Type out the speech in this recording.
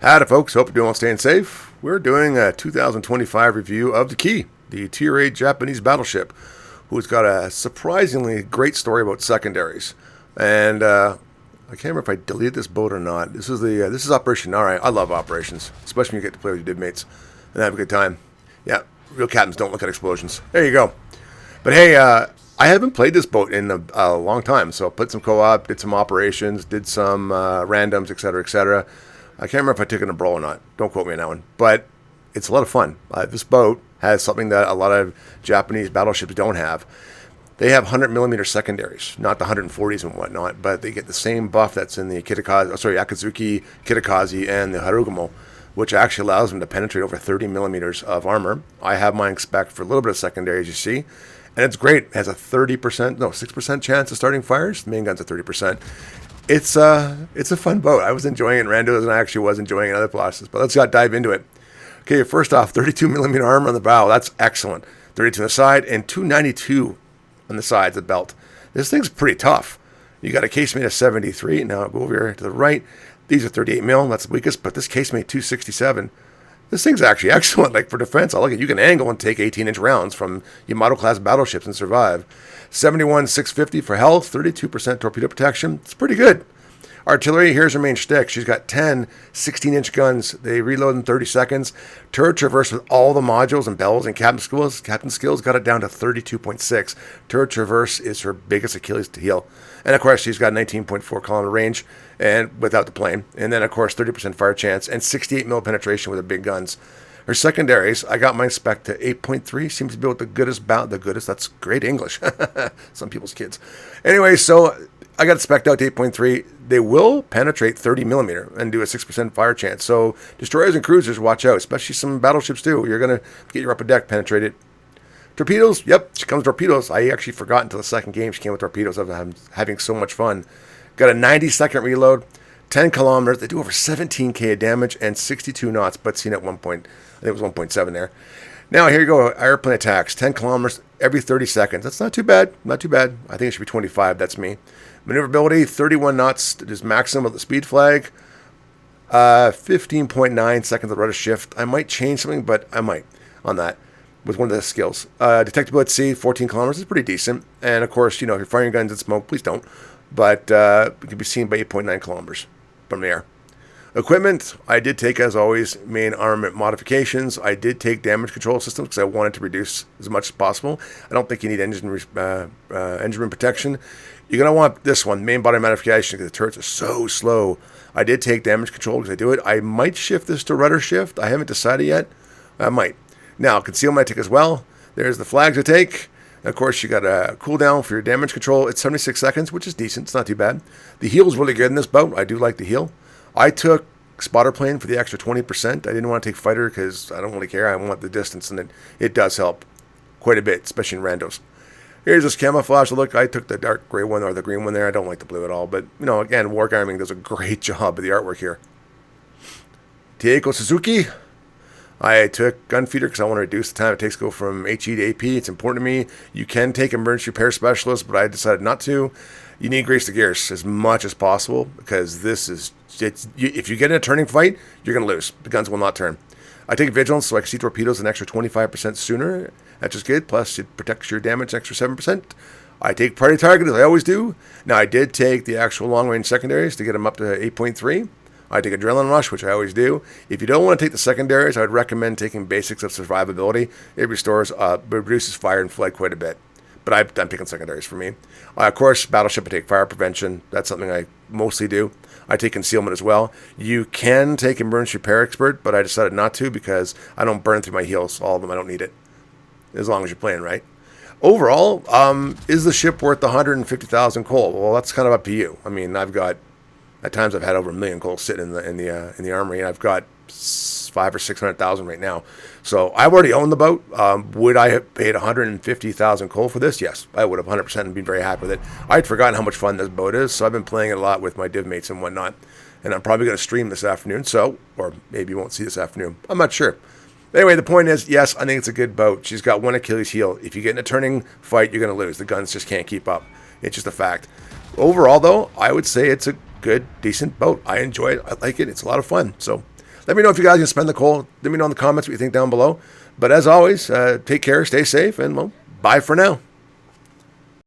Howdy folks, hope you're doing well, staying safe. We're doing a 2025 review of the Key, the Tier 8 Japanese battleship, who's got a surprisingly great story about secondaries. And I can't remember if I deleted this boat or not. This is Operation Nara. I love operations, especially when you get to play with your div mates and have a good time. Yeah, real captains don't look at explosions. There you go. But hey, I haven't played this boat in a long time, so I put some co-op, did some operations, did some randoms, etc., etc. I can't remember if I took it in a brawl or not. Don't quote me on that one. But it's a lot of fun. This boat has something that a lot of Japanese battleships don't have. They have 100mm secondaries, not the 140s and whatnot, but they get the same buff that's in the Akatsuki, Kitakaze, and the Harugumo, which actually allows them to penetrate over 30mm of armor. I have mine spec'd for a little bit of secondary, as you see. And it's great. It has a 6% chance of starting fires. The main gun's at 30%. It's a fun boat. I was enjoying it in randos, and I actually was enjoying it in other classes. But let's dive into it. Okay, first off, 32mm armor on the bow. That's excellent. 32 on the side, and 292 on the sides of the belt. This thing's pretty tough. You got a casemate of 73. Now I'll go over here to the right. These are 38mm. That's the weakest, but this casemate 267. This thing's actually excellent. Like for defense, I like it. You can angle and take 18-inch rounds from Yamato class battleships and survive. 71-650 for health, 32% torpedo protection. It's pretty good. Artillery, here's her main shtick. She's got 10 16-inch guns. They reload in 30 seconds. Turret traverse with all the modules and bells and captain skills got it down to 32.6. Turret traverse is her biggest Achilles heel. And of course, she's got 19.4 kilometer range and without the plane. And then of course, 30% fire chance and 68mm penetration with her big guns. Her secondaries, I got mine spec to 8.3. Seems to be with the goodest, that's great English. Some people's kids. Anyway, so I got it spec'd out to 8.3. They will penetrate 30mm and do a 6% fire chance. So destroyers and cruisers, watch out, especially some battleships too. You're going to get your upper deck penetrated. Torpedoes, yep, she comes with torpedoes. I actually forgot until the second game she came with torpedoes. I'm having so much fun. Got a 90-second reload, 10 kilometers. They do over 17k of damage and 62 knots, but seen at one point, I think it was 1.7 there. Now, here you go, airplane attacks, 10 kilometers every 30 seconds. That's not too bad, not too bad. I think it should be 25, that's me. Maneuverability, 31 knots is maximum of the speed flag. 15.9 seconds of rudder shift. I might change something, but I might on that with one of the skills. Detectable at sea, 14 kilometers is pretty decent. And of course, if you're firing guns at smoke, please don't. But it can be seen by 8.9 kilometers from the air. Equipment, I did take, as always, main armament modifications. I did take damage control systems because I wanted to reduce as much as possible. I don't think you need engine room protection. You're going to want this one, main body modification, because the turrets are so slow. I did take damage control because I do it. I might shift this to rudder shift. I haven't decided yet. I might. Now, concealment I take as well. There's the flags I take. And of course, you got a cooldown for your damage control. It's 76 seconds, which is decent. It's not too bad. The heel's really good in this boat. I do like the heel. I took spotter plane for the extra 20%. I didn't want to take fighter because I don't really care. I want the distance, and it does help quite a bit, especially in randos. Here's this camouflage look. I took the dark gray one or the green one there. I don't like the blue at all. But, again, Wargaming does a great job of the artwork here. Taeko Suzuki. I took Gunfeeder because I want to reduce the time it takes to go from HE to AP. It's important to me. You can take Emergency Repair Specialist, but I decided not to. You need grease the gears as much as possible because if you get in a turning fight, you're going to lose. The guns will not turn. I take Vigilance so I can see torpedoes an extra 25% sooner. That's just good. Plus, it protects your damage an extra 7%. I take Priority Target as I always do. Now, I did take the actual long-range secondaries to get them up to 8.3. I take Adrenaline Rush, which I always do. If you don't want to take the secondaries, I would recommend taking Basics of Survivability. It reduces fire and flood quite a bit. But I'm picking secondaries for me. Of course, Battleship, I take Fire Prevention. That's something I mostly do. I take Concealment as well. You can take Emergency Repair Expert, but I decided not to because I don't burn through my heals. All of them, I don't need it. As long as you're playing right. Overall, is the ship worth 150,000 coal? Well, that's kind of up to you. I mean, at times I've had over 1 million coal sitting in the armory, and I've got 500,000 or 600,000 right now. So I've already owned the boat. Would I have paid 150,000 coal for this? Yes, I would have 100% and been very happy with it. I'd forgotten how much fun this boat is, so I've been playing it a lot with my div mates and whatnot. And I'm probably going to stream this afternoon, or maybe you won't see this afternoon. I'm not sure. Anyway, the point is, yes, I think it's a good boat. She's got one Achilles heel. If you get in a turning fight, you're going to lose. The guns just can't keep up. It's just a fact. Overall, though, I would say it's a good, decent boat. I enjoy it. I like it. It's a lot of fun. So Let me know if you guys can spend the coal. Let me know in the comments what you think down below. But as always, take care, stay safe, and well, bye for now.